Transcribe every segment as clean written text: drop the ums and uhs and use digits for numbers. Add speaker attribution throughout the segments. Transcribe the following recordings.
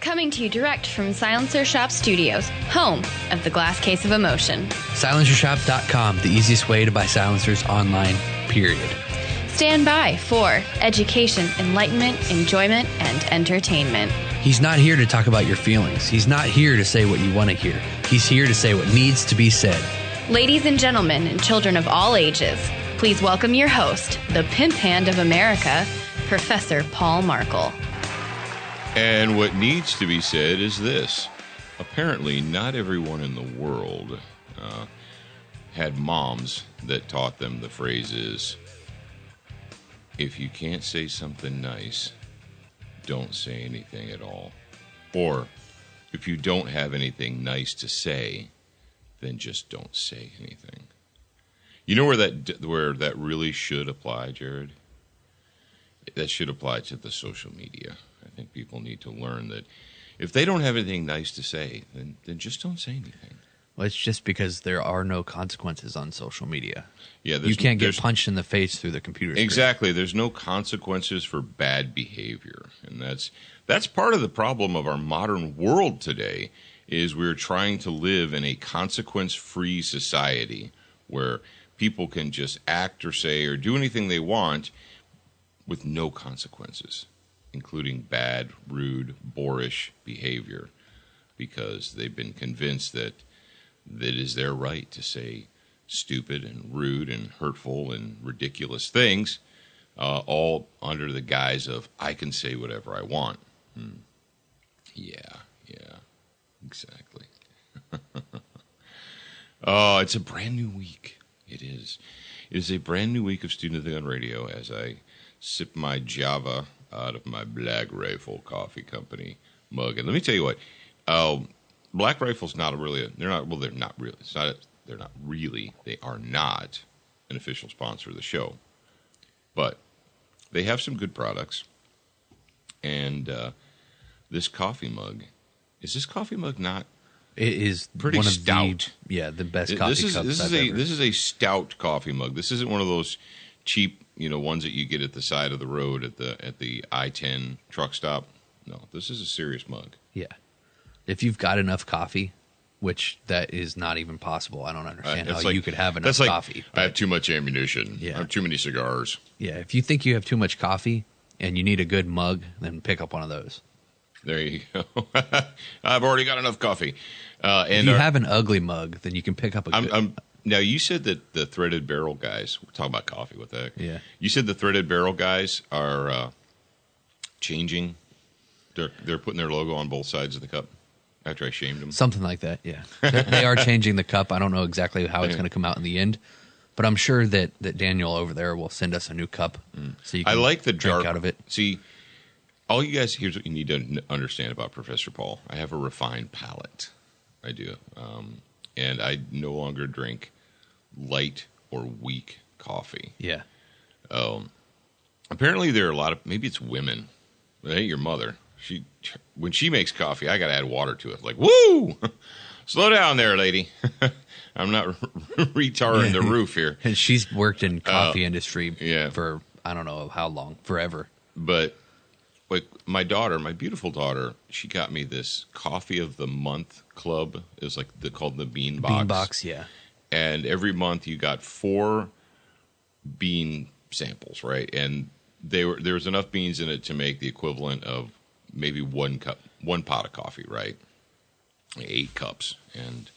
Speaker 1: Coming to you direct from Silencer Shop Studios, home of the Glass Case of Emotion.
Speaker 2: SilencerShop.com, the easiest way to buy silencers online, period.
Speaker 1: Stand by for education, enlightenment, enjoyment, and entertainment.
Speaker 2: He's not here to talk about your feelings. He's not here to say what you want to hear. He's here to say what needs to be said.
Speaker 1: Ladies and gentlemen, and children of all ages, please welcome your host, the pimp hand of America, Professor Paul Markle.
Speaker 3: And what needs to be said is this. Apparently, not everyone in the world had moms that taught them the phrases, if you can't say something nice, don't say anything at all. Or, if you don't have anything nice to say, then just don't say anything. You know where that really should apply, Jared? That should apply to the social media. I think people need to learn that if they don't have anything nice to say, then just don't say anything.
Speaker 2: Well, it's just because there are no consequences on social media.
Speaker 3: Yeah,
Speaker 2: you can't get punched in the face through the computer screen.
Speaker 3: Exactly. There's no consequences for bad behavior. And that's part of the problem of our modern world today, is we're trying to live in a consequence-free society where people can just act or say or do anything they want with no consequences, including bad, rude, boorish behavior, because they've been convinced that it is their right to say stupid and rude and hurtful and ridiculous things, all under the guise of, I can say whatever I want. Yeah, exactly. Oh, it's a brand new week. It is. It is a brand new week of Student of the Gun Radio as I sip my Java out of my Black Rifle Coffee Company mug. And let me tell you what, Black Rifle's not really, they are not an official sponsor of the show. But they have some good products. And this coffee mug, is this coffee mug not?
Speaker 2: It is
Speaker 3: pretty
Speaker 2: one of
Speaker 3: stout.
Speaker 2: The best coffee cups
Speaker 3: this is a stout coffee mug. This isn't one of those cheap, ones that you get at the side of the road at the I-10 truck stop. No, this is a serious mug.
Speaker 2: Yeah. If you've got enough coffee, which that is not even possible. I don't understand how you could have enough coffee.
Speaker 3: I have too much ammunition.
Speaker 2: Yeah.
Speaker 3: I have too many cigars.
Speaker 2: Yeah, if you think you have too much coffee and you need a good mug, then pick up one of those.
Speaker 3: There you go. I've already got enough coffee.
Speaker 2: If you have an ugly mug, then you can pick up a good...
Speaker 3: Now, you said that the threaded barrel guys, we're talking about coffee, what the heck?
Speaker 2: Yeah.
Speaker 3: You said the threaded barrel guys are changing. They're putting their logo on both sides of the cup after I shamed them.
Speaker 2: Something like that, yeah. They are changing the cup. I don't know exactly how it's going to come out in the end, but I'm sure that Daniel over there will send us a new cup so you can drink out of it.
Speaker 3: See, all you guys, here's what you need to understand about Professor Paul. I have a refined palate. I do. And I no longer drink light or weak coffee.
Speaker 2: Yeah.
Speaker 3: Apparently there are a lot of, maybe it's women. Hey, your mother. When she makes coffee, I got to add water to it. Like, woo! Slow down there, lady. I'm not retarding the roof here.
Speaker 2: And she's worked in coffee industry for, I don't know how long, forever.
Speaker 3: But like my daughter, my beautiful daughter, she got me this Coffee of the Month club. It was called the Bean Box.
Speaker 2: Bean Box, yeah.
Speaker 3: And every month you got 4 bean samples, right? And there was enough beans in it to make the equivalent of maybe one pot of coffee, right? 8 cups. And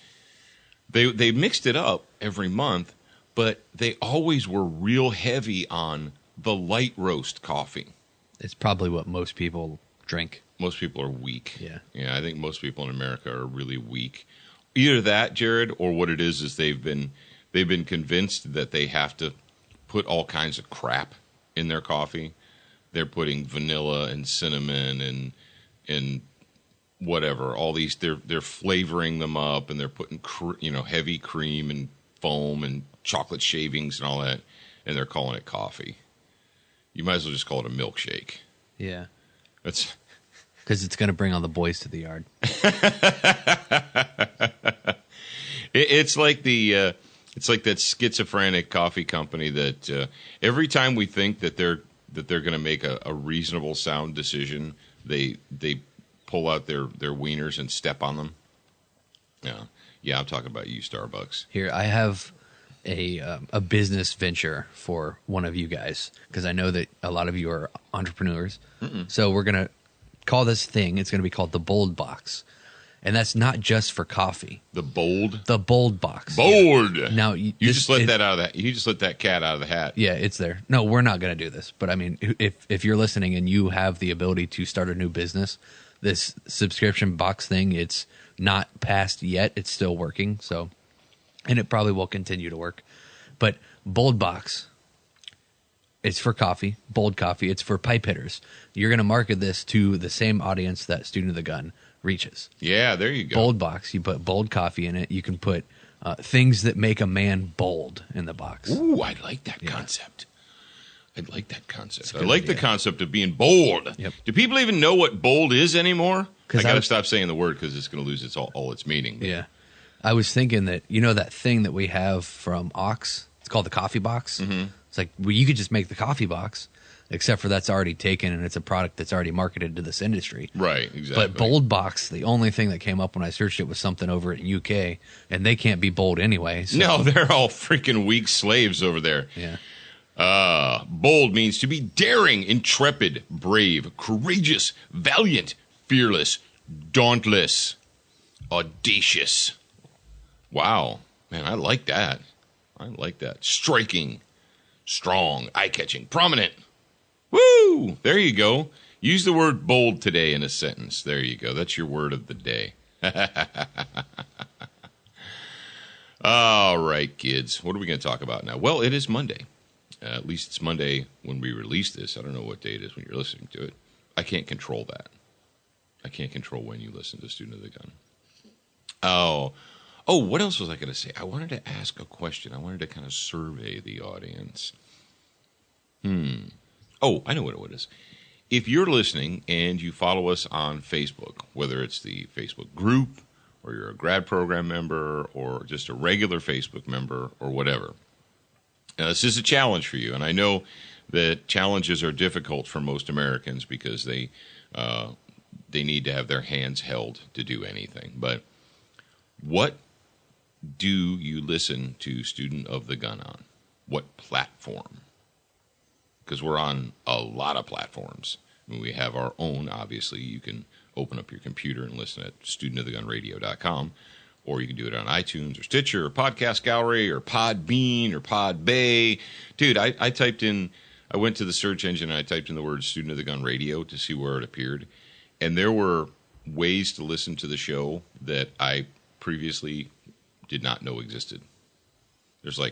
Speaker 3: they mixed it up every month, but they always were real heavy on the light roast coffee.
Speaker 2: It's probably what most people drink.
Speaker 3: Most people are weak.
Speaker 2: Yeah.
Speaker 3: Yeah, I think most people in America are really weak. Either that, Jared, or what it is they've been convinced that they have to put all kinds of crap in their coffee. They're putting vanilla and cinnamon and whatever. All these they're flavoring them up, and they're putting heavy cream and foam and chocolate shavings and all that, and they're calling it coffee. You might as well just call it a milkshake.
Speaker 2: Yeah.
Speaker 3: That's
Speaker 2: because it's going to bring all the boys to the yard.
Speaker 3: It's like that schizophrenic coffee company that every time we think that they're going to make a reasonable, sound decision, they pull out their wieners and step on them. Yeah, I'm talking about you, Starbucks.
Speaker 2: Here, I have a business venture for one of you guys, because I know that a lot of you are entrepreneurs. So we're going to call this thing, it's going to be called the Bold Box. And that's not just for coffee.
Speaker 3: The Bold?
Speaker 2: The Bold Box.
Speaker 3: Bold!
Speaker 2: Yeah. Now,
Speaker 3: you just let that cat out of the hat.
Speaker 2: Yeah, it's there. No, we're not going to do this. But I mean, if you're listening and you have the ability to start a new business, this subscription box thing, it's not passed yet. It's still working. So, and it probably will continue to work. But Bold Box, it's for coffee, Bold Coffee. It's for pipe hitters. You're going to market this to the same audience that Student of the Gun reaches.
Speaker 3: Yeah, there you go.
Speaker 2: Bold Box. You put Bold Coffee in it. You can put things that make a man bold in the box.
Speaker 3: Ooh, I like that concept. I like that concept. I like the concept of being bold.
Speaker 2: Yep.
Speaker 3: Do people even know what bold is anymore? I got to
Speaker 2: was
Speaker 3: stop saying the word because it's going to lose all its meaning. But.
Speaker 2: Yeah. I was thinking that, that thing that we have from Ox, it's called the coffee box. Mm-hmm. It's like, well, you could just make the coffee box, except for that's already taken and it's a product that's already marketed to this industry.
Speaker 3: Right, exactly.
Speaker 2: But Bold Box, the only thing that came up when I searched it was something over in UK, and they can't be bold anyway. So.
Speaker 3: No, they're all freaking weak slaves over there.
Speaker 2: Yeah.
Speaker 3: Bold means to be daring, intrepid, brave, courageous, valiant, fearless, dauntless, audacious. Wow. Man, I like that. Striking, strong, eye-catching, prominent. Woo! There you go. Use the word bold today in a sentence. There you go. That's your word of the day. All right, kids. What are we going to talk about now? Well, it is Monday. At least it's Monday when we release this. I don't know what day it is when you're listening to it. I can't control that. I can't control when you listen to Student of the Gun. Oh, what else was I going to say? I wanted to ask a question. I wanted to kind of survey the audience. Oh, I know what it is. If you're listening and you follow us on Facebook, whether it's the Facebook group or you're a grad program member or just a regular Facebook member or whatever, this is a challenge for you. And I know that challenges are difficult for most Americans because they need to have their hands held to do anything. But what do you listen to Student of the Gun on? What platform? Because we're on a lot of platforms. I mean, we have our own, obviously. You can open up your computer and listen at studentofthegunradio.com, or you can do it on iTunes or Stitcher or Podcast Gallery or Podbean or Podbay. Dude, I went to the search engine and I typed in the word Student of the Gun Radio to see where it appeared. And there were ways to listen to the show that I previously did not know existed. There's the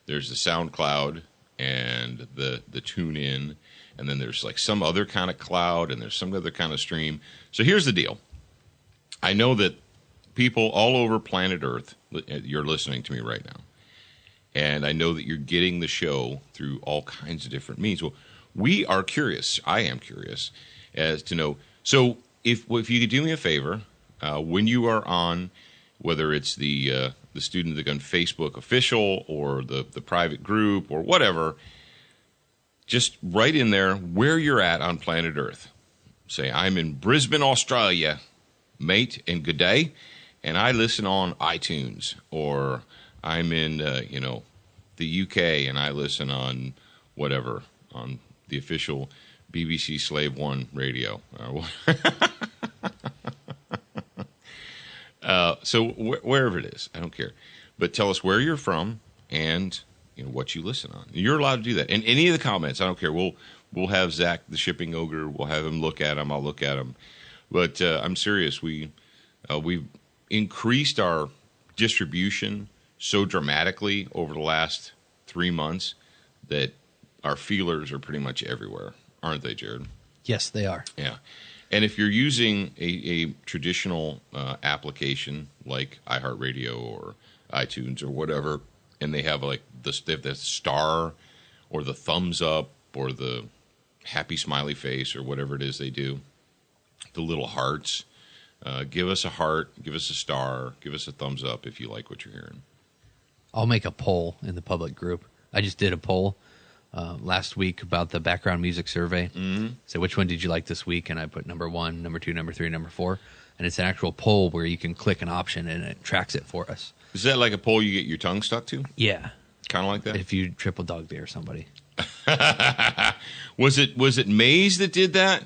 Speaker 3: SoundCloud and the TuneIn, and then there's like some other kind of cloud, and there's some other kind of stream. So here's the deal. I know that people all over planet Earth, you're listening to me right now, and I know that you're getting the show through all kinds of different means. Well, we are curious. I am curious as to know. So if you could do me a favor, when you are on, whether it's the Student of the Gun Facebook official or the private group or whatever, just write in there where you're at on planet Earth. Say, I'm in Brisbane, Australia, mate, and good day, and I listen on iTunes. Or I'm in, the UK, and I listen on whatever, on the official BBC Slave One radio. So wherever it is, I don't care. But tell us where you're from and what you listen on. You're allowed to do that. And any of the comments, I don't care. We'll have Zach, the shipping ogre. We'll have him look at them. I'll look at them. But I'm serious. We've increased our distribution so dramatically over the last 3 months that our feelers are pretty much everywhere, aren't they, Jared?
Speaker 2: Yes, they are.
Speaker 3: Yeah. And if you're using a traditional application like iHeartRadio or iTunes or whatever, and they have the star or the thumbs up or the happy smiley face or whatever it is they do, the little hearts, give us a heart, give us a star, give us a thumbs up if you like what you're hearing.
Speaker 2: I'll make a poll in the public group. I just did a poll last week about the background music survey. Mm-hmm. So which one did you like this week? And I put number 1, number 2, number 3, number 4. And it's an actual poll where you can click an option and it tracks it for us.
Speaker 3: Is that like a poll you get your tongue stuck to?
Speaker 2: Yeah.
Speaker 3: Kind of like that?
Speaker 2: If you triple dog dare somebody.
Speaker 3: Was it Maze that did that?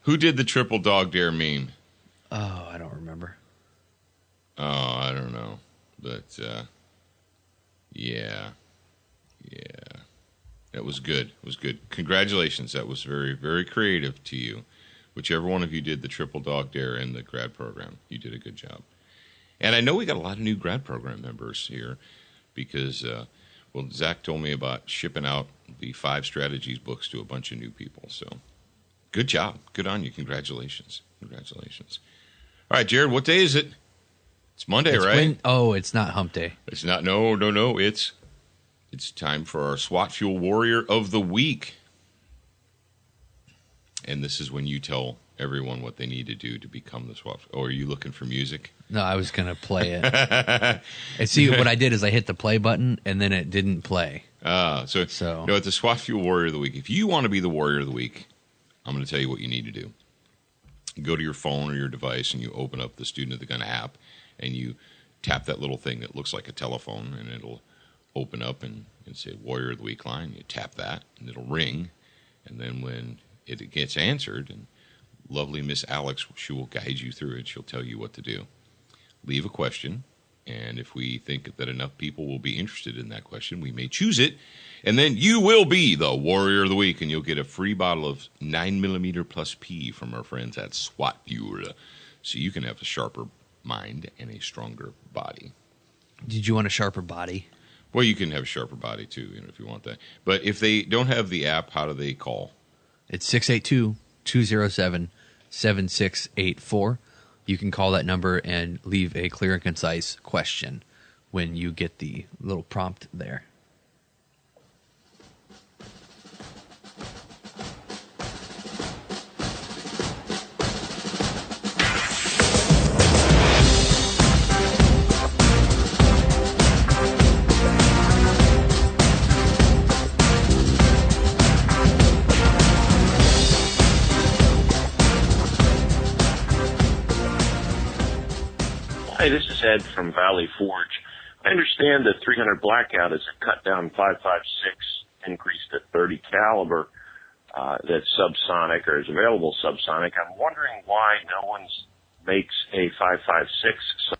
Speaker 3: Who did the triple dog dare meme?
Speaker 2: Oh, I don't remember.
Speaker 3: Oh, I don't know. But, yeah. That was good. It was good. Congratulations. That was very, very creative to you. Whichever one of you did the triple dog dare in the grad program, you did a good job. And I know we got a lot of new grad program members here because, Zach told me about shipping out the 5 strategies books to a bunch of new people. So good job. Good on you. Congratulations. All right, Jared, what day is it? It's Monday, right?
Speaker 2: It's not hump day.
Speaker 3: It's not. No. It's time for our SWAT Fuel Warrior of the Week. And this is when you tell everyone what they need to do to become the SWAT. Oh, are you looking for music?
Speaker 2: No, I was going to play it. And see, what I did is I hit the play button, and then it didn't play.
Speaker 3: So no, it's the SWAT Fuel Warrior of the Week. If you want to be the Warrior of the Week, I'm going to tell you what you need to do. Go to your phone or your device, and you open up the Student of the Gun app, and you tap that little thing that looks like a telephone, and it'll open up and say Warrior of the Week line. You tap that, and it'll ring. And then when it gets answered, and lovely Miss Alex, she will guide you through it. She'll tell you what to do. Leave a question, and if we think that enough people will be interested in that question, we may choose it, and then you will be the Warrior of the Week, and you'll get a free bottle of 9mm plus P from our friends at SWAT Fuel, so you can have a sharper mind and a stronger body.
Speaker 2: Did you want a sharper body?
Speaker 3: Well, you can have a sharper body, too, if you want that. But if they don't have the app, how do they call?
Speaker 2: It's 682-207-7684. You can call that number and leave a clear and concise question when you get the little prompt there.
Speaker 4: Hi, this is Ed from Valley Forge. I understand the 300 Blackout is a cut down 5.56, increased at 30 caliber. That's subsonic or is available subsonic. I'm wondering why no one makes a 5.56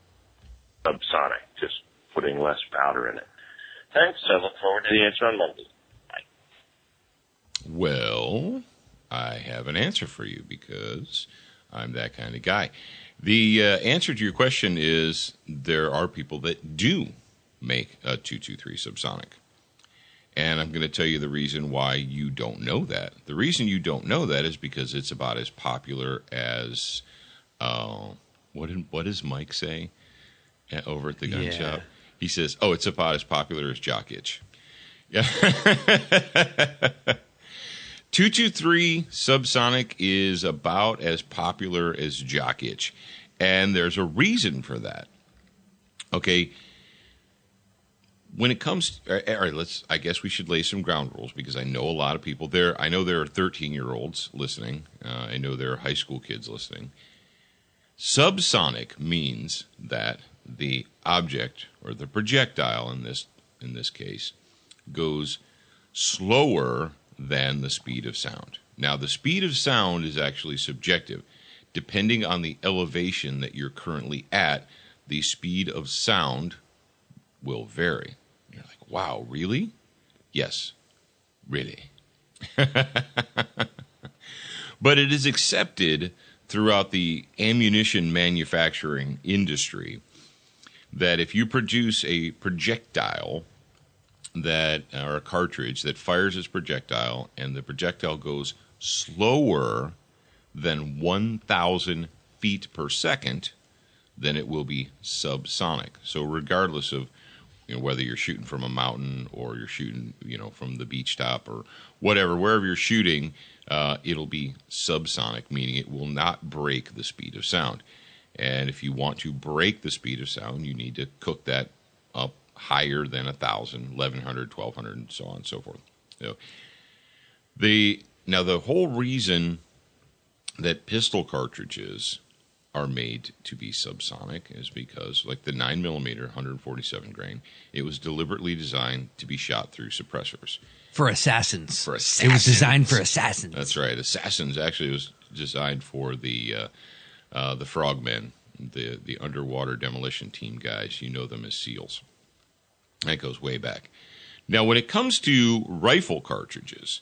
Speaker 4: subsonic, just putting less powder in it. Thanks. I look forward to the answer on Monday. Bye.
Speaker 3: Well, I have an answer for you because I'm that kind of guy. The answer to your question is there are people that do make a 223 subsonic. And I'm going to tell you the reason why you don't know that. The reason you don't know that is because it's about as popular as, what does Mike say over at the gun shop? He says, it's about as popular as jock itch. Yeah. 223 subsonic is about as popular as jock itch. And there's a reason for that. Okay. When it comes to, all right, I guess we should lay some ground rules because I know a lot of people there. I know there are 13-year-olds listening. I know there are high school kids listening. Subsonic means that the object or the projectile in this case goes slower than the speed of sound. Now, the speed of sound is actually subjective. Depending on the elevation that you're currently at, the speed of sound will vary. You're like, wow, really? Yes, really. But it is accepted throughout the ammunition manufacturing industry that if you produce a projectile or a cartridge that fires its projectile and the projectile goes slower than 1,000 feet per second, then it will be subsonic. So regardless of whether you're shooting from a mountain or you're shooting from the beach top or whatever, wherever you're shooting, it'll be subsonic, meaning it will not break the speed of sound. And if you want to break the speed of sound, you need to cook that up higher than 1,000, 1,100, 1,200, and so on and so forth. So Now, the whole reason that pistol cartridges are made to be subsonic is because, like the 9mm 147 grain, it was deliberately designed to be shot through suppressors.
Speaker 2: For assassins.
Speaker 3: For assassins.
Speaker 2: It was designed for assassins.
Speaker 3: That's right. Assassins actually was designed for the frogmen, the underwater demolition team guys. You know them as SEALs. That goes way back. Now, when it comes to rifle cartridges,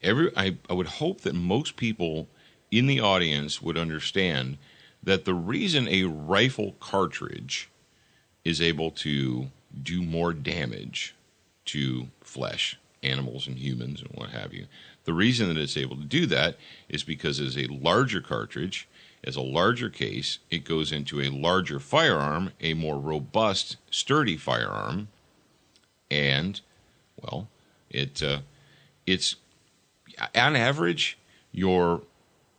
Speaker 3: I would hope that most people in the audience would understand that the reason a rifle cartridge is able to do more damage to flesh, animals and humans and what have you, the reason that it's able to do that is because it's a larger cartridge, as a larger case, it goes into a larger firearm, a more robust, sturdy firearm, and, well, it's on average, your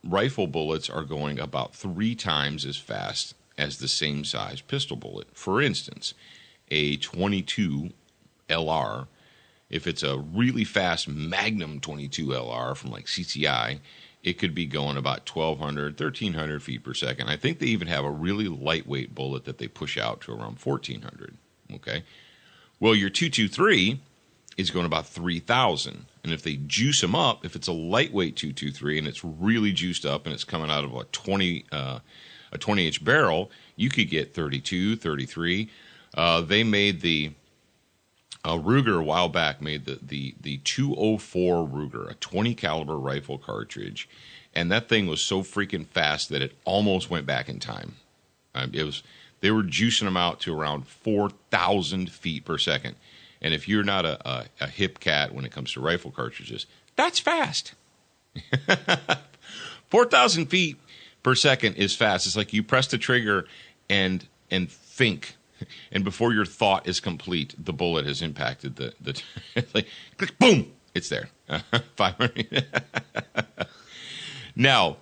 Speaker 3: rifle bullets are going about 3 times as fast as the same size pistol bullet. For instance, a 22 LR, if it's a really fast Magnum 22 LR from like CCI, it could be going about 1,200, 1,300 feet per second. I think they even have a really lightweight bullet that they push out to around 1,400. Okay? Well, your 223 is going about 3,000. And if they juice them up, if it's a lightweight 223 and it's really juiced up and it's coming out of a 20-inch barrel, you could get 32, 33. They made the Ruger a while back made the 204 Ruger, a 20 caliber rifle cartridge, and that thing was so freaking fast that it almost went back in time. They were juicing them out to around 4,000 feet per second. And if you're not a hip cat when it comes to rifle cartridges, that's fast. 4,000 feet per second is fast. It's like you press the trigger and think, and before your thought is complete, the bullet has impacted the like, click, boom, it's there. 500. Now,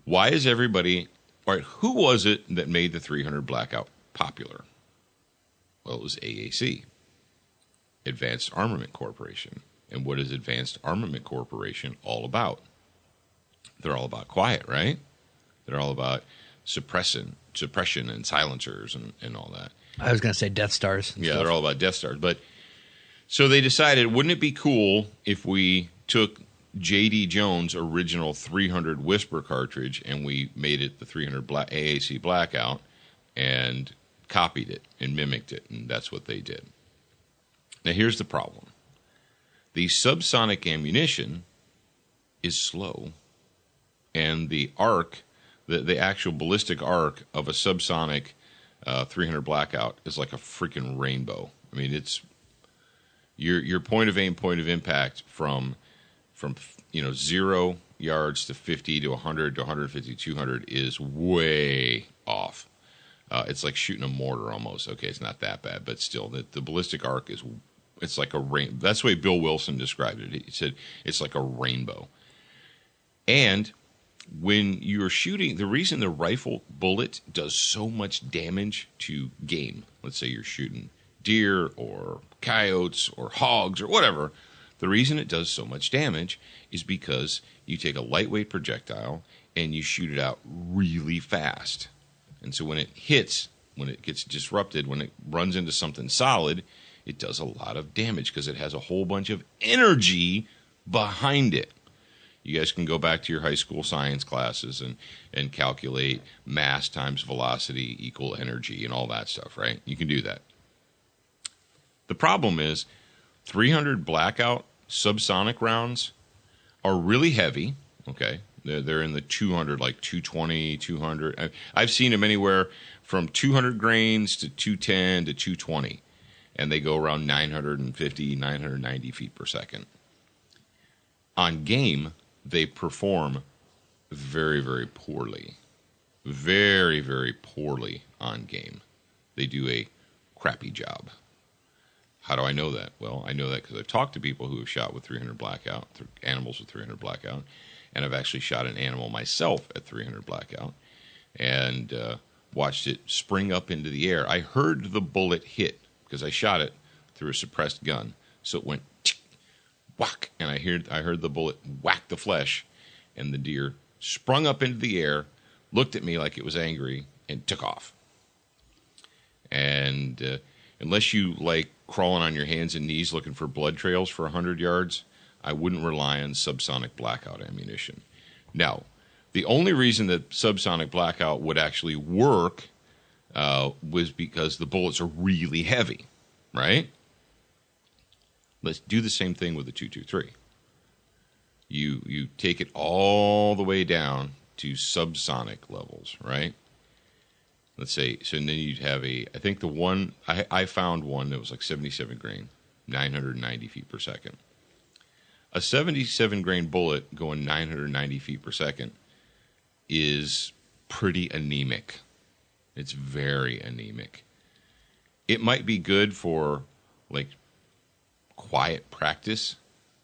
Speaker 3: why is everybody? All right, who was it that made the 300 Blackout popular? Well, it was AAC. Advanced Armament Corporation. And what is Advanced Armament Corporation all about? They're all about quiet, right? They're all about suppression and silencers and all that.
Speaker 2: I was going to say Death Stars.
Speaker 3: Yeah, they're all about Death Stars. But so they decided, wouldn't it be cool if we took J.D. Jones' original 300 Whisper cartridge and we made it the 300 AAC Blackout and copied it and mimicked it, and that's what they did. Now, here's the problem. The subsonic ammunition is slow, and the arc, the actual ballistic arc of a subsonic 300 Blackout is like a freaking rainbow. I mean, it's your point of aim, point of impact from 0 yards to 50 to 100 to 150, 200 is way off. It's like shooting a mortar almost. Okay, it's not that bad, but still, the ballistic arc it's like a rain. That's the way Bill Wilson described it. He said it's like a rainbow. And when you're shooting, the reason the rifle bullet does so much damage to game, let's say you're shooting deer or coyotes or hogs or whatever, the reason it does so much damage is because you take a lightweight projectile and you shoot it out really fast. And so when it hits, when it gets disrupted, when it runs into something solid, it does a lot of damage because it has a whole bunch of energy behind it. You guys can go back to your high school science classes and calculate mass times velocity equal energy and all that stuff, right? You can do that. The problem is 300 Blackout subsonic rounds are really heavy, okay? They're in the 200, like 220, 200. I've seen them anywhere from 200 grains to 210 to 220. And they go around 950, 990 feet per second. On game, they perform very, very poorly. Very, very poorly on game. They do a crappy job. How do I know that? Well, I know that because I've talked to people who have shot with 300 Blackout, animals with 300 Blackout, and I've actually shot an animal myself at 300 Blackout and watched it spring up into the air. I heard the bullet hit because I shot it through a suppressed gun. So it went, whack, and I heard the bullet whack the flesh, and the deer sprung up into the air, looked at me like it was angry, and took off. And unless you like crawling on your hands and knees looking for blood trails for 100 yards, I wouldn't rely on subsonic blackout ammunition. Now, the only reason that subsonic blackout would actually work was because the bullets are really heavy, right? Let's do the same thing with the 223. You take it all the way down to subsonic levels, right? Let's say, so then you'd have I think the one, I found one that was like 77 grain, 990 feet per second. A 77 grain bullet going 990 feet per second is pretty anemic. It's very anemic. It might be good for like quiet practice,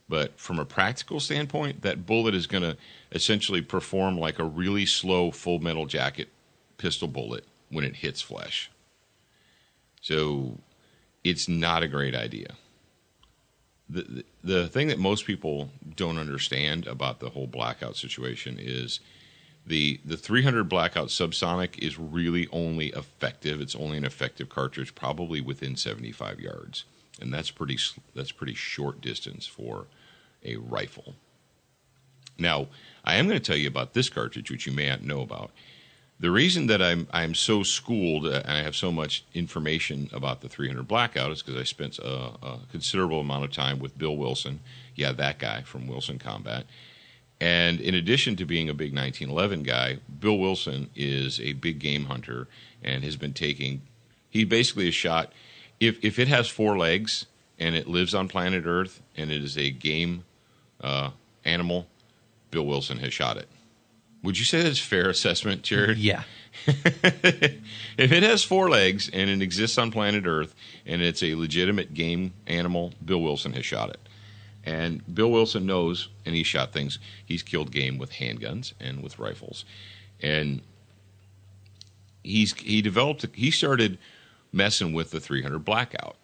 Speaker 3: but from a practical standpoint, that bullet is going to essentially perform like a really slow Full Metal Jacket pistol bullet when it hits flesh. So it's not a great idea. The thing that most people don't understand about the whole blackout situation is the 300 blackout subsonic is really only effective. It's only an effective cartridge probably within 75 yards, and that's pretty short distance for a rifle. Now, I am going to tell you about this cartridge, which you may not know about. The reason that I'm so schooled and I have so much information about the 300 blackout is because I spent a considerable amount of time with Bill Wilson. Yeah, that guy from Wilson Combat. And in addition to being a big 1911 guy, Bill Wilson is a big game hunter and has been he basically has shot, if it has 4 legs and it lives on planet Earth and it is a game animal, Bill Wilson has shot it. Would you say that's a fair assessment, Jared?
Speaker 2: Yeah.
Speaker 3: If it has 4 legs and it exists on planet Earth and it's a legitimate game animal, Bill Wilson has shot it. And Bill Wilson knows, and he shot things. He's killed game with handguns and with rifles. And he started messing with the 300 blackout.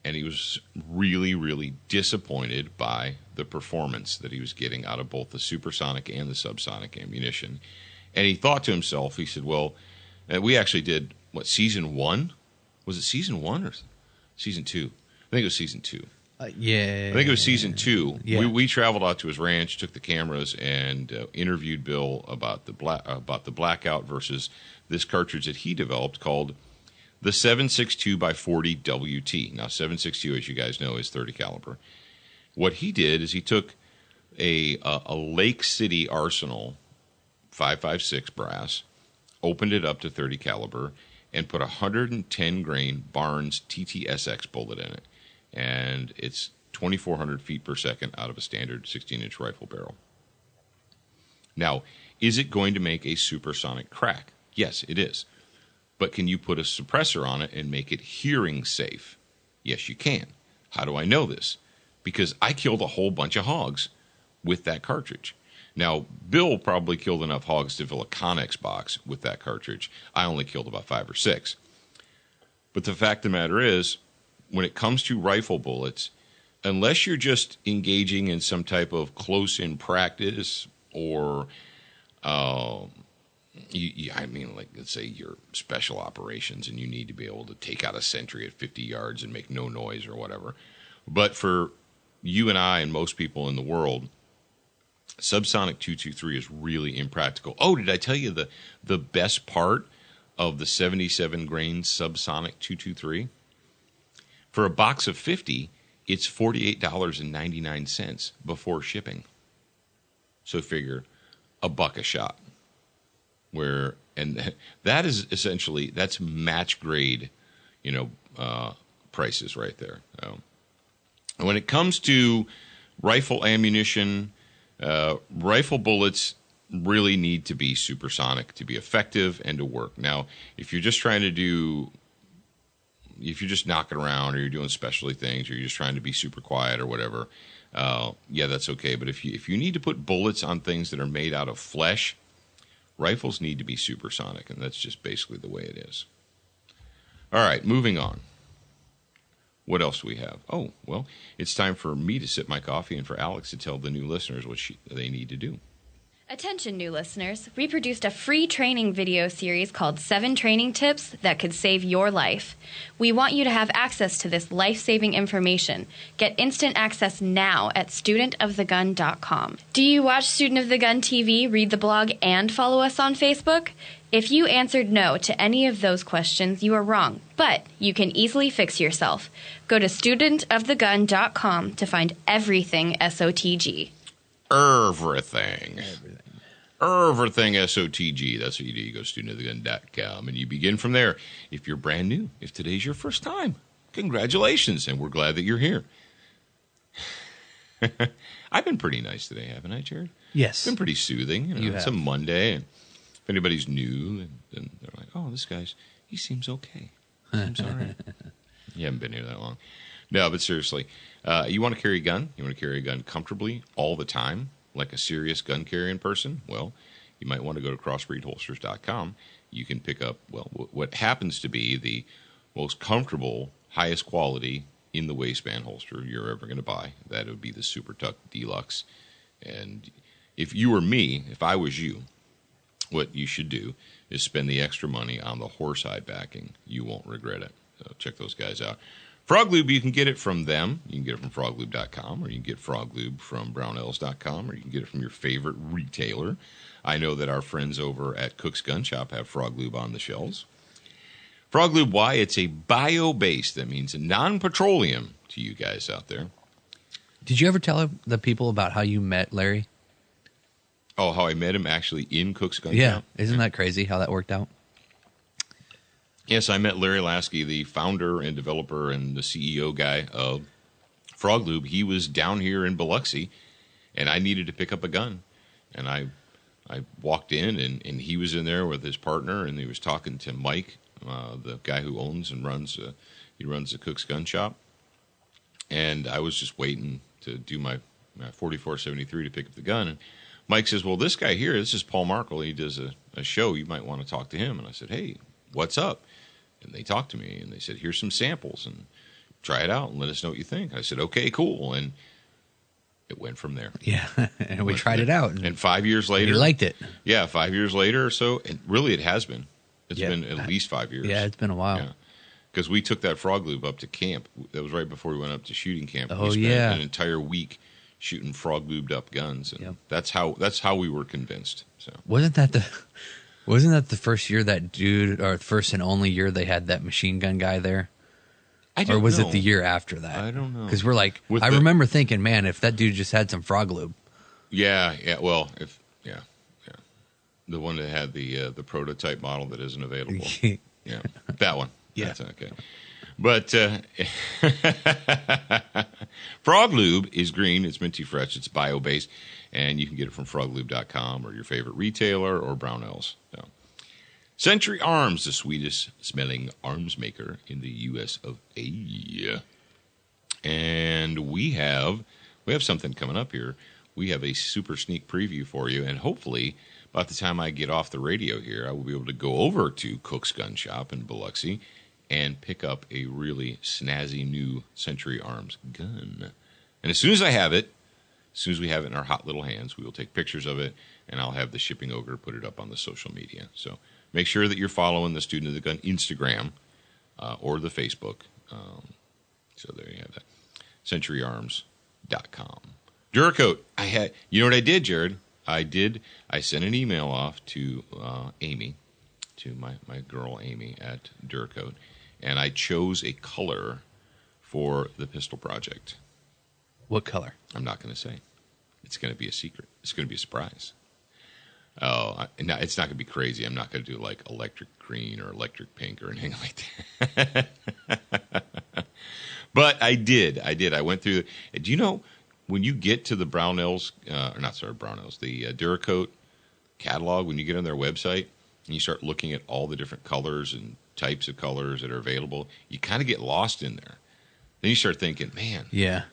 Speaker 3: And he was really, really disappointed by the performance that he was getting out of both the supersonic and the subsonic ammunition. And he thought to himself, he said, well, we actually did, season 1? Was it season 1 or season 2? I think it was season 2.
Speaker 2: Yeah.
Speaker 3: I think it was season 2.
Speaker 2: Yeah.
Speaker 3: We traveled out to his ranch, took the cameras, and interviewed Bill about the blackout versus this cartridge that he developed called the 7.62 by 40 WT. Now, 7.62, as you guys know, is 30 caliber. What he did is he took a Lake City Arsenal 5.56 brass, opened it up to 30 caliber, and put a 110 grain Barnes TTSX bullet in it. And it's 2,400 feet per second out of a standard 16-inch rifle barrel. Now, is it going to make a supersonic crack? Yes, it is. But can you put a suppressor on it and make it hearing safe? Yes, you can. How do I know this? Because I killed a whole bunch of hogs with that cartridge. Now, Bill probably killed enough hogs to fill a Connex box with that cartridge. I only killed about 5 or 6. But the fact of the matter is, when it comes to rifle bullets, unless you're just engaging in some type of close-in practice or like, let's say you're special operations and you need to be able to take out a sentry at 50 yards and make no noise or whatever. But for you and I and most people in the world, subsonic 223 is really impractical. Oh, did I tell you the best part of the 77 grain subsonic 223? For a box of 50, it's $48.99 before shipping. So figure $1 a shot. And that is essentially, that's match grade, prices right there. And when it comes to rifle ammunition, rifle bullets really need to be supersonic to be effective and to work. Now, if you're just knocking around or you're doing specialty things or you're just trying to be super quiet or whatever, that's okay. But if you need to put bullets on things that are made out of flesh, rifles need to be supersonic, and that's just basically the way it is. All right, moving on. What else do we have? Oh, well, it's time for me to sip my coffee and for Alex to tell the new listeners what they need to do.
Speaker 1: Attention, new listeners. We produced a free training video series called 7 Training Tips That Could Save Your Life. We want you to have access to this life-saving information. Get instant access now at studentofthegun.com. Do you watch Student of the Gun TV, read the blog, and follow us on Facebook? If you answered no to any of those questions, you are wrong, but you can easily fix yourself. Go to studentofthegun.com to find everything SOTG.
Speaker 3: Everything SOTG. That's what you do. You go to studentofthegun.com and you begin from there. If you're brand new, if today's your first time, congratulations, and we're glad that you're here. I've been pretty nice today, haven't I, Jared?
Speaker 2: Yes.
Speaker 3: It's been pretty soothing. You know, it's a Monday, and if anybody's new, then they're like, oh, this guy's, he seems okay. Seems all right. You haven't been here that long. No, but seriously, you want to carry a gun? You want to carry a gun comfortably all the time, like a serious gun carrying person? Well, you might want to go to crossbreedholsters.com. You can pick up, well, what happens to be the most comfortable, highest quality in the waistband holster you're ever going to buy. That would be the Super Tuck Deluxe. And if you were me, if I was you, what you should do is spend the extra money on the horsehide backing. You won't regret it. So check those guys out. Frog Lube, you can get it from them. You can get it from froglube.com, or you can get Frog Lube from brownells.com, or you can get it from your favorite retailer. I know that our friends over at Cook's Gun Shop have Frog Lube on the shelves. Frog Lube, why? It's a bio-based. That means non-petroleum to you guys out there.
Speaker 2: Did you ever tell the people about how you met Larry?
Speaker 3: Oh, how I met him actually in Cook's Gun Shop?
Speaker 2: Yeah. Isn't that crazy how that worked out?
Speaker 3: Yes, I met Larry Lasky, the founder and developer and the CEO guy of Frog Lube. He was down here in Biloxi, and I needed to pick up a gun. And I walked in, and he was in there with his partner, and he was talking to Mike, the guy who owns and runs the Cook's Gun Shop. And I was just waiting to do my 4473 to pick up the gun. And Mike says, well, this guy here, this is Paul Markle. He does a show. You might want to talk to him. And I said, hey, what's up? And they talked to me, and they said, here's some samples, and try it out and let us know what you think. I said, okay, cool. And it went from there.
Speaker 2: Yeah, and we tried it out.
Speaker 3: And 5 years later.
Speaker 2: You liked it.
Speaker 3: Yeah, 5 years later or so. And really, it has been. It's been at least 5 years.
Speaker 2: Yeah, it's been a while.
Speaker 3: Yeah. Because we took that Frog Lube up to camp. That was right before we went up to shooting camp.
Speaker 2: Oh,
Speaker 3: we spent
Speaker 2: yeah.
Speaker 3: an entire week shooting Frog Lubed up guns. And that's how we were convinced. So
Speaker 2: Wasn't that the first year that dude, or first and only year they had that machine gun guy there? Or was it the year after that?
Speaker 3: I don't know.
Speaker 2: Because we're like, I remember thinking, man, if that dude just had some Frog Lube.
Speaker 3: Yeah. Well, the one that had the prototype model that isn't available. Yeah, that one.
Speaker 2: Yeah.
Speaker 3: That's okay. But Frog Lube is green. It's minty fresh. It's bio-based. And you can get it from froglube.com or your favorite retailer or Brownells. So. Century Arms, the sweetest smelling arms maker in the U.S. of A. And we have something coming up here. We have a super sneak preview for you. And hopefully, about the time I get off the radio here, I will be able to go over to Cook's Gun Shop in Biloxi and pick up a really snazzy new Century Arms gun. And as soon as I have it, as soon as we have it in our hot little hands, we will take pictures of it, and I'll have the shipping ogre put it up on the social media. So make sure that you're following the Student of the Gun Instagram or the Facebook. So there you have that. CenturyArms.com. Duracoat. You know what I did, Jared? I sent an email off to Amy, to my girl Amy at Duracoat, and I chose a color for the pistol project.
Speaker 2: What color? I'm
Speaker 3: not going to say. It's going to be a secret. It's going to be a surprise. Oh, no, it's not going to be crazy. I'm not going to do like electric green or electric pink or anything like that. But I did. I went through. Do you know when you get to the Brownells, the Duracoat catalog, when you get on their website and you start looking at all the different colors and types of colors that are available, you kind of get lost in there. Then you start thinking, man.
Speaker 2: Yeah.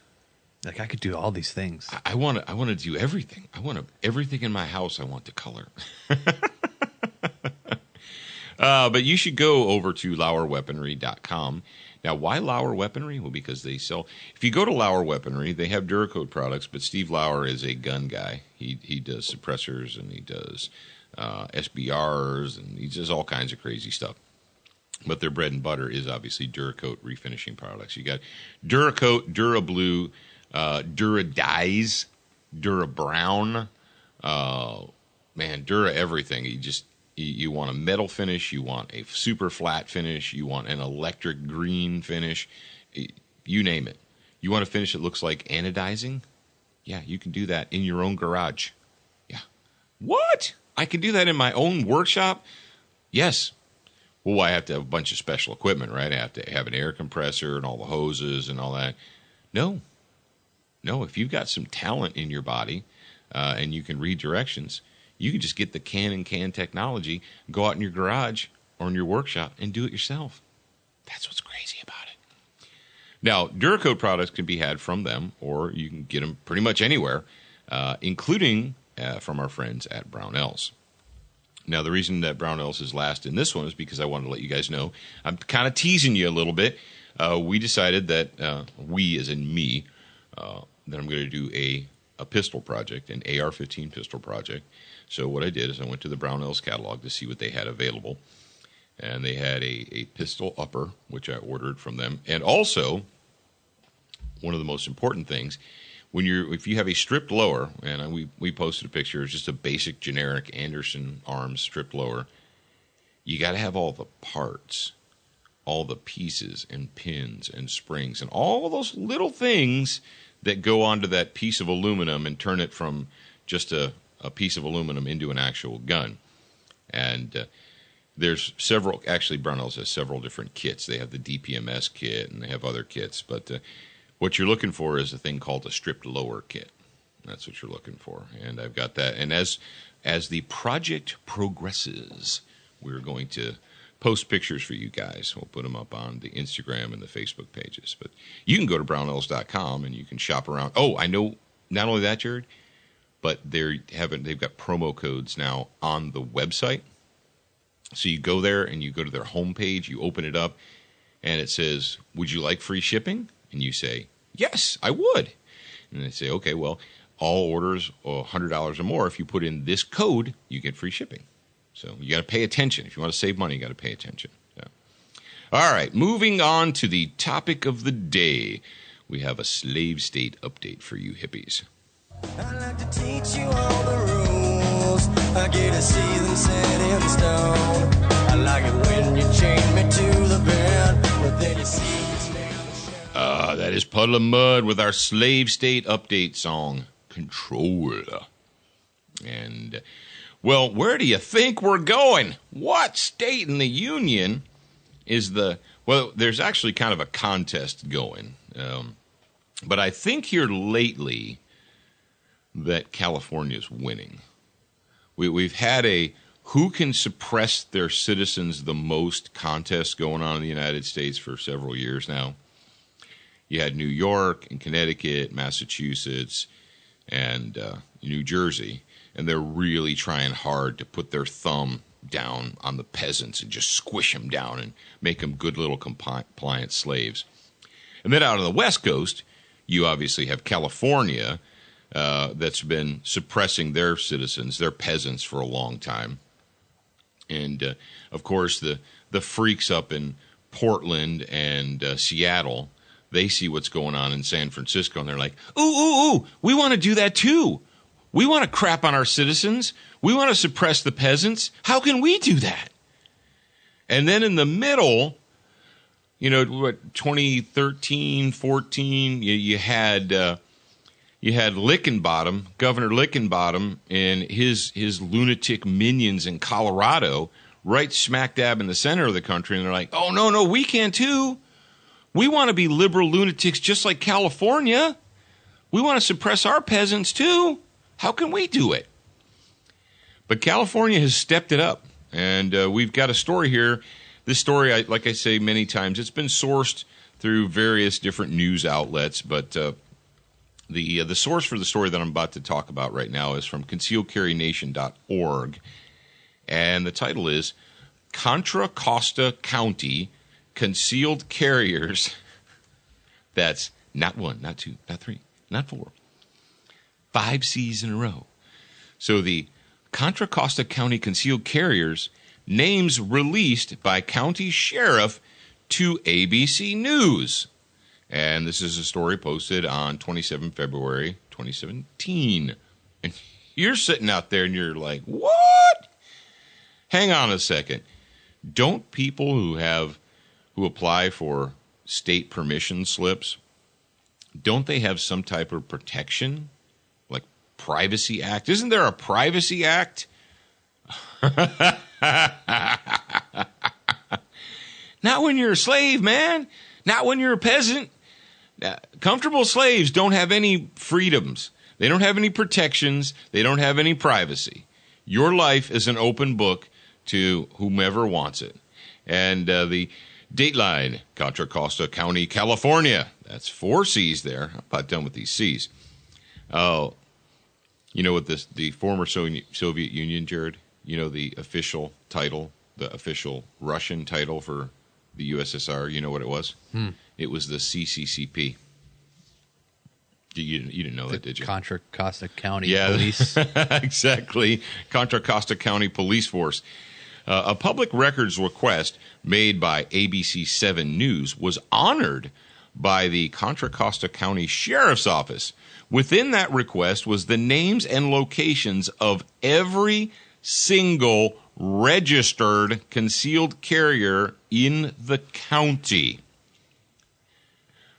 Speaker 2: Like I could do all these things.
Speaker 3: I want to do everything. Everything in my house I want to color. But you should go over to lauerweaponry.com. Now, why Lauer Weaponry? Well, because they sell. If you go to Lauer Weaponry, they have Duracoat products, but Steve Lauer is a gun guy. He does suppressors and he does SBRs and he does all kinds of crazy stuff. But their bread and butter is obviously Duracoat refinishing products. You got Duracoat, DuraBlue, Dura-Dyes, Dura-Brown, Dura everything. You want a metal finish, you want a super flat finish, you want an electric green finish, you name it. You want a finish that looks like anodizing? Yeah, you can do that in your own garage. Yeah. What? I can do that in my own workshop? Yes. Well, I have to have a bunch of special equipment, right? I have to have an air compressor and all the hoses and all that. No, if you've got some talent in your body and you can read directions, you can just get the can technology, go out in your garage or in your workshop and do it yourself. That's what's crazy about it. Now, Duracoat products can be had from them, or you can get them pretty much anywhere, including from our friends at Brownells. Now, the reason that Brownells is last in this one is because I wanted to let you guys know. I'm kind of teasing you a little bit. We decided that, we as in me, that I'm going to do a pistol project, an AR-15 pistol project. So what I did is I went to the Brownells catalog to see what they had available. And they had a pistol upper, which I ordered from them. And also, one of the most important things, if you have a stripped lower, and we posted a picture, it's just a basic generic Anderson Arms stripped lower, you got to have all the parts, all the pieces and pins and springs and all those little things that go onto that piece of aluminum and turn it from just a piece of aluminum into an actual gun. And there's several, actually Brownells has several different kits. They have the DPMS kit and they have other kits, but what you're looking for is a thing called a stripped lower kit. That's what you're looking for. And I've got that. And as the project progresses, we're going to post pictures for you guys. We'll put them up on the Instagram and the Facebook pages. But you can go to brownells.com and you can shop around. Oh, I know, not only that, Jared, but they've got promo codes now on the website. So you go there and you go to their homepage, you open it up, and it says, "Would you like free shipping?" And you say, "Yes, I would." And they say, "Okay, well, all orders $100 or more, if you put in this code, you get free shipping." So you got to pay attention. If you want to save money, you got to pay attention. Yeah. All right, moving on to the topic of the day. We have a slave state update for you hippies.
Speaker 5: I like to teach you all the rules. I get to see them set in stone. I like it when you chain me to the bed, but then you see it's never.
Speaker 3: That is Puddle of Mud with our slave state update song, Control. And, well, where do you think we're going? What state in the Union is well, there's actually kind of a contest going. But I think here lately that California's winning. We've had a who can suppress their citizens the most contest going on in the United States for several years now. You had New York and Connecticut, Massachusetts, and New Jersey, and they're really trying hard to put their thumb down on the peasants and just squish them down and make them good little compliant slaves. And then out on the West Coast, you obviously have California, that's been suppressing their citizens, their peasants, for a long time. And, of course, the freaks up in Portland and Seattle, they see what's going on in San Francisco, and they're like, ooh, we want to do that too. We want to crap on our citizens. We want to suppress the peasants. How can we do that? And then in the middle, 2013, 14, you had Lickenbottom, Governor Lickenbottom, and his lunatic minions in Colorado, right smack dab in the center of the country, and they're like, oh, no, we can too. We want to be liberal lunatics just like California. We want to suppress our peasants too. How can we do it? But California has stepped it up, and we've got a story here. This story, like I say many times, it's been sourced through various different news outlets, but the source for the story that I'm about to talk about right now is from concealedcarrynation.org, and the title is Contra Costa County concealed carriers. That's not 1, not 2, not 3, not 4. 5 C's in a row. So the Contra Costa County concealed carriers, names released by county sheriff to ABC News. And this is a story posted on 27 February 2017. And you're sitting out there and you're like, what? Hang on a second. Don't people who apply for state permission slips, don't they have some type of protection? Like Privacy Act? Isn't there a Privacy Act? Not when you're a slave, man. Not when you're a peasant. Comfortable slaves don't have any freedoms. They don't have any protections. They don't have any privacy. Your life is an open book to whomever wants it. And the Dateline, Contra Costa County, California. That's 4 C's there. I'm about done with these C's. Oh, you know what the former Soviet Union, Jared? You know the official title, the official Russian title for the USSR? You know what it was? It was the CCCP. You didn't know that, did you?
Speaker 2: Contra Costa County Police.
Speaker 3: Exactly. Contra Costa County Police Force. A public records request made by ABC 7 News was honored by the Contra Costa County Sheriff's Office. Within that request was the names and locations of every single registered concealed carrier in the county.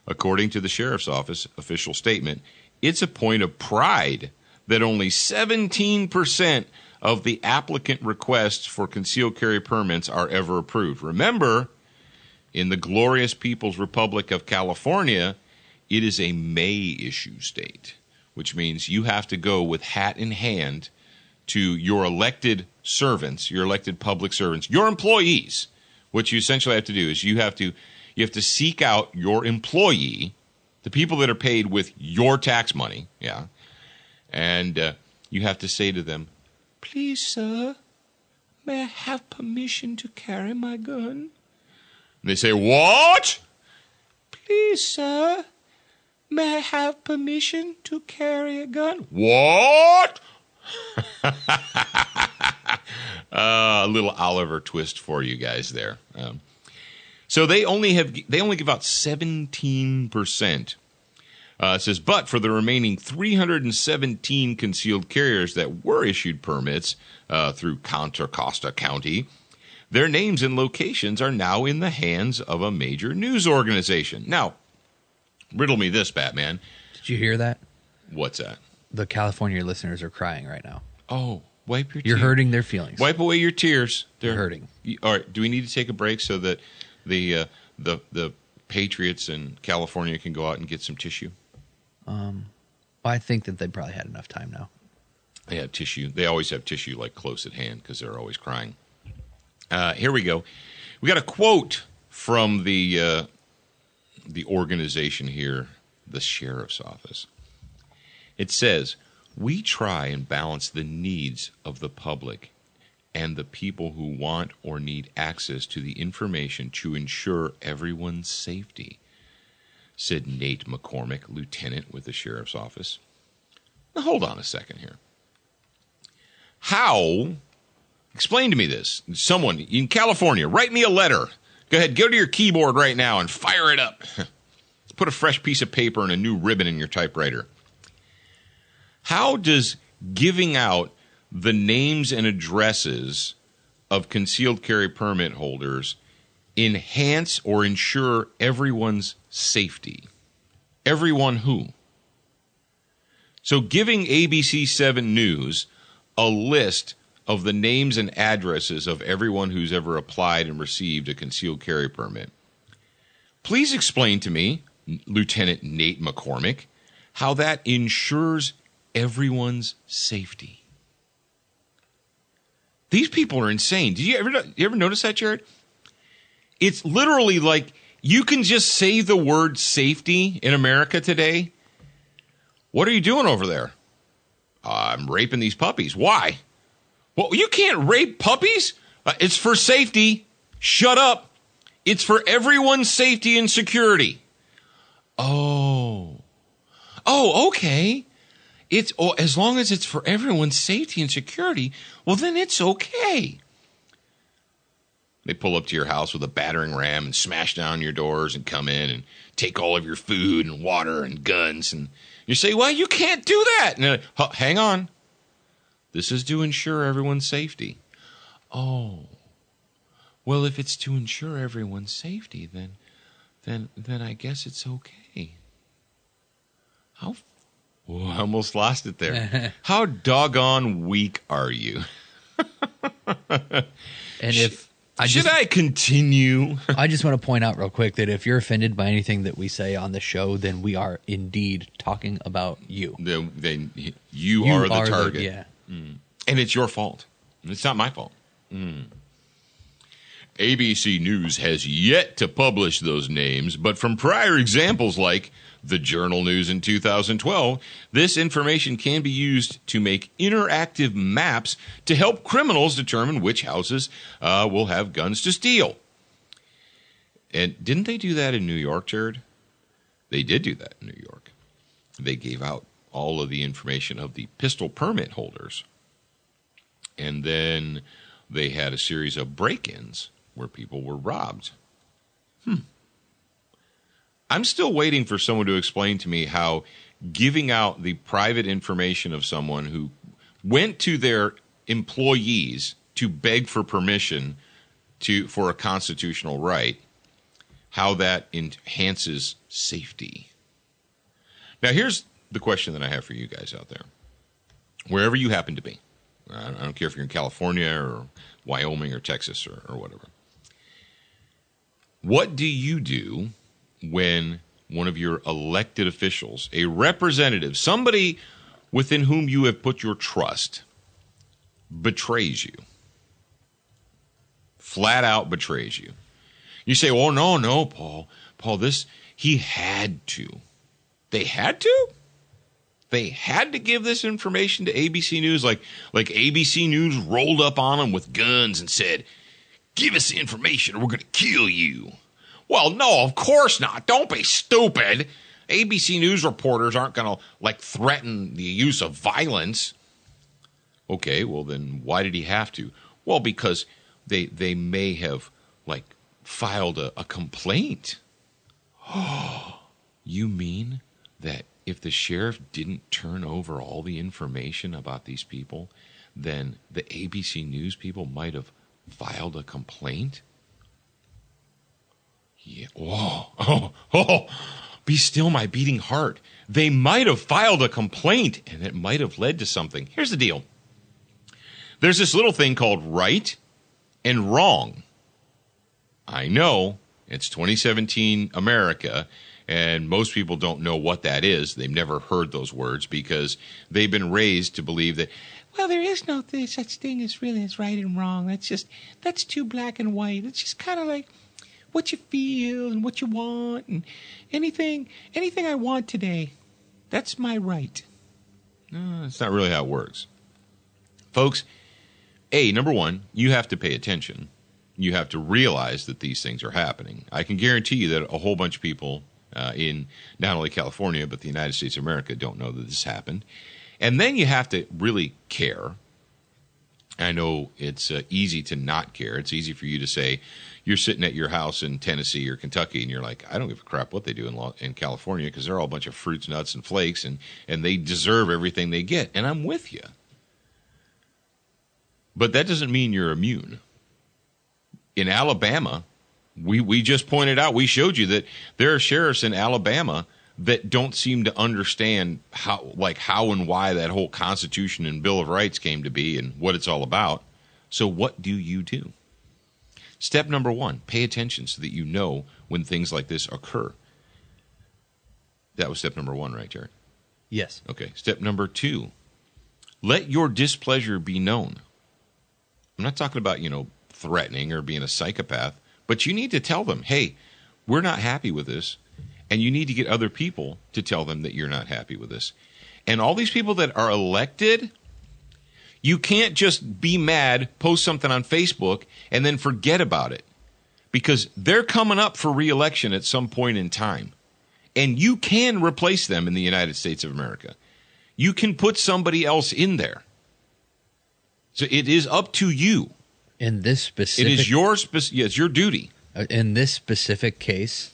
Speaker 3: According to the Sheriff's Office official statement, it's a point of pride that only 17% of the applicant requests for concealed carry permits are ever approved. Remember, in the glorious People's Republic of California, it is a May issue state, which means you have to go with hat in hand to your elected servants, your elected public servants, your employees. What you essentially have to do is you have to seek out your employee, the people that are paid with your tax money, and you have to say to them, "Please, sir, may I have permission to carry my gun?" And they say, "What?" "Please, sir, may I have permission to carry a gun?" "What?" A little Oliver Twist for you guys there. So they only give out 17%. It says, but for the remaining 317 concealed carriers that were issued permits through Contra Costa County, their names and locations are now in the hands of a major news organization. Now, riddle me this, Batman.
Speaker 2: Did you hear that?
Speaker 3: What's that?
Speaker 2: The California listeners are crying right now.
Speaker 3: Oh, wipe your tears.
Speaker 2: You're hurting their feelings.
Speaker 3: Wipe away your tears.
Speaker 2: They're hurting.
Speaker 3: All right, do we need to take a break so that the patriots in California can go out and get some tissue?
Speaker 2: I think that they probably had enough time now.
Speaker 3: They have tissue. They always have tissue like close at hand because they're always crying. Here we go. We got a quote from the organization here, the Sheriff's Office. It says, "We try and balance the needs of the public and the people who want or need access to the information to ensure everyone's safety," said Nate McCormick, lieutenant with the Sheriff's Office. Now, hold on a second here. How? Explain to me this. Someone in California, write me a letter. Go ahead, go to your keyboard right now and fire it up. Put a fresh piece of paper and a new ribbon in your typewriter. How does giving out the names and addresses of concealed carry permit holders enhance or ensure everyone's safety? Everyone who? So giving ABC 7 News a list of the names and addresses of everyone who's ever applied and received a concealed carry permit. Please explain to me, Lieutenant Nate McCormick, how that ensures everyone's safety. These people are insane. Did you ever notice that, Jared? It's literally like you can just say the word safety in America today. What are you doing over there? I'm raping these puppies. Why? Well, you can't rape puppies. It's for safety. Shut up. It's for everyone's safety and security. Oh, okay. As long as it's for everyone's safety and security, well, then it's okay. They pull up to your house with a battering ram and smash down your doors and come in and take all of your food and water and guns. And you say, well, you can't do that. And they're like, hang on. This is to ensure everyone's safety. Oh, well, if it's to ensure everyone's safety, then I guess it's okay. I almost lost it there. How doggone weak are you?
Speaker 2: And if
Speaker 3: should I continue?
Speaker 2: I just want to point out real quick that if you're offended by anything that we say on the show, then we are indeed talking about you.
Speaker 3: Then you are the target.
Speaker 2: Yeah.
Speaker 3: And it's your fault. It's not my fault. ABC News has yet to publish those names, but from prior examples like the Journal News in 2012, this information can be used to make interactive maps to help criminals determine which houses will have guns to steal. And didn't they do that in New York, Jared? They did do that in New York. They gave out all of the information of the pistol permit holders. And then they had a series of break-ins where people were robbed. I'm still waiting for someone to explain to me how giving out the private information of someone who went to their employees to beg for permission for a constitutional right, how that enhances safety. Now, here's the question that I have for you guys out there. Wherever you happen to be, I don't care if you're in California or Wyoming or Texas or whatever. What do you do when one of your elected officials, a representative, somebody within whom you have put your trust, betrays you? Flat out betrays you. You say, oh, no, Paul, he had to. They had to? They had to give this information to ABC News, like ABC News rolled up on them with guns and said, give us the information or we're going to kill you. Well, no, of course not. Don't be stupid. ABC News reporters aren't going to, threaten the use of violence. Okay, well, then why did he have to? Well, because they may have, filed a complaint. Oh, you mean that if the sheriff didn't turn over all the information about these people, then the ABC News people might have filed a complaint? Yeah. Oh, be still my beating heart. They might have filed a complaint, and it might have led to something. Here's the deal. There's this little thing called right and wrong. I know it's 2017 America, and most people don't know what that is. They've never heard those words because they've been raised to believe that, well, there is no such thing as really as right and wrong. That's too black and white. It's just kind of like what you feel and what you want, and anything I want today, that's my right. No, that's not really how it works. Folks, number one, you have to pay attention. You have to realize that these things are happening. I can guarantee you that a whole bunch of people in not only California, but the United States of America don't know that this happened. And then you have to really care. I know it's easy to not care. It's easy for you to say, you're sitting at your house in Tennessee or Kentucky, and you're like, I don't give a crap what they do in California because they're all a bunch of fruits, nuts, and flakes, and they deserve everything they get. And I'm with you. But that doesn't mean you're immune. In Alabama, we just pointed out, we showed you that there are sheriffs in Alabama that don't seem to understand how and why that whole Constitution and Bill of Rights came to be and what it's all about. So what do you do? Step number one, pay attention so that you know when things like this occur. That was step number one, right, Jared?
Speaker 2: Yes.
Speaker 3: Okay. Step number two, let your displeasure be known. I'm not talking about, threatening or being a psychopath, but you need to tell them, hey, we're not happy with this. And you need to get other people to tell them that you're not happy with this. And all these people that are elected, you can't just be mad, post something on Facebook, and then forget about it. because they're coming up for re-election at some point in time. And you can replace them in the United States of America. You can put somebody else in there. So it is up to you.
Speaker 2: In this specific,
Speaker 3: it is it's your duty.
Speaker 2: In this specific case,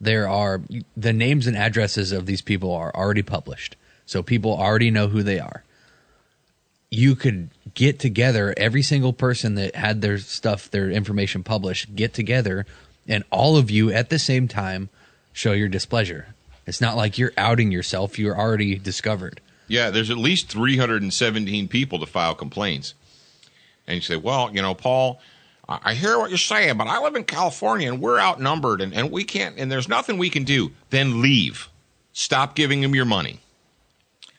Speaker 2: there are the names and addresses of these people are already published. So people already know who they are. You could get together, every single person that had their stuff, their information published, get together, and all of you at the same time show your displeasure. It's not like you're outing yourself. You're already discovered.
Speaker 3: Yeah, there's at least 317 people to file complaints. And you say, well, Paul, I hear what you're saying, but I live in California and we're outnumbered and we can't, and there's nothing we can do. Then leave. Stop giving them your money.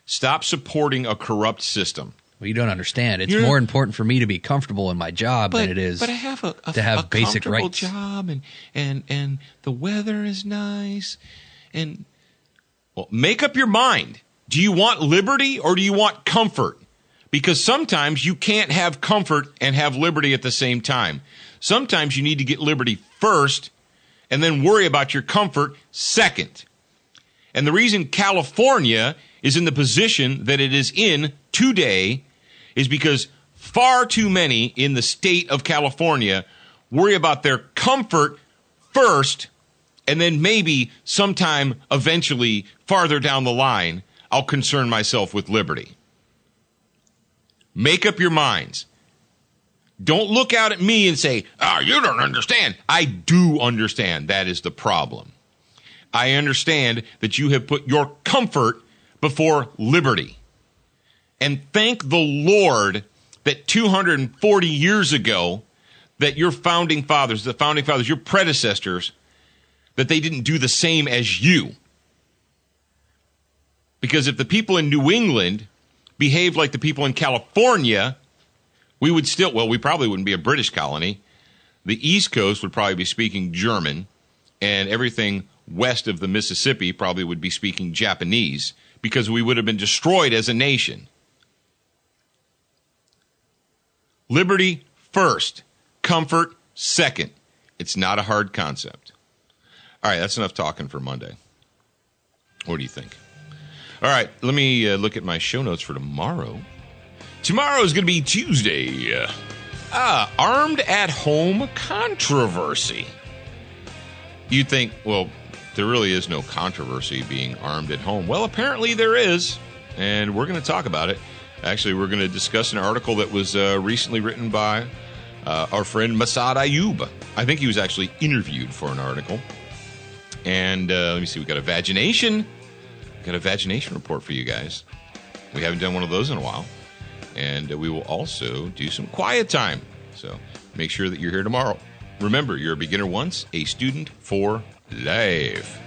Speaker 3: Stop supporting a corrupt system.
Speaker 2: Well, you don't understand. It's more important for me to be comfortable in my job than it is
Speaker 3: to have a
Speaker 2: basic rights.
Speaker 3: Job and the weather is nice. And make up your mind. Do you want liberty or do you want comfort? Because sometimes you can't have comfort and have liberty at the same time. Sometimes you need to get liberty first and then worry about your comfort second. And the reason California is in the position that it is in today is because far too many in the state of California worry about their comfort first, and then maybe sometime eventually farther down the line, I'll concern myself with liberty. Make up your minds. Don't look out at me and say, you don't understand. I do understand. That is the problem. I understand that you have put your comfort before liberty. And thank the Lord that 240 years ago, that your founding fathers, your predecessors, that they didn't do the same as you. Because if the people in New England behaved like the people in California, we probably wouldn't be a British colony. The East Coast would probably be speaking German, and everything west of the Mississippi probably would be speaking Japanese, because we would have been destroyed as a nation. Liberty first, comfort second. It's not a hard concept. All right, that's enough talking for Monday. What do you think? All right, let me look at my show notes for tomorrow. Tomorrow is going to be Tuesday. Armed at home controversy. You'd think, well, there really is no controversy being armed at home. Well, apparently there is, and we're going to talk about it. Actually, we're going to discuss an article that was recently written by our friend Massad Ayub. I think he was actually interviewed for an article. And let me see, we got a vagination. Got a vagination report for you guys. We haven't done one of those in a while. And we will also do some quiet time. So make sure that you're here tomorrow. Remember, you're a beginner once, a student for life.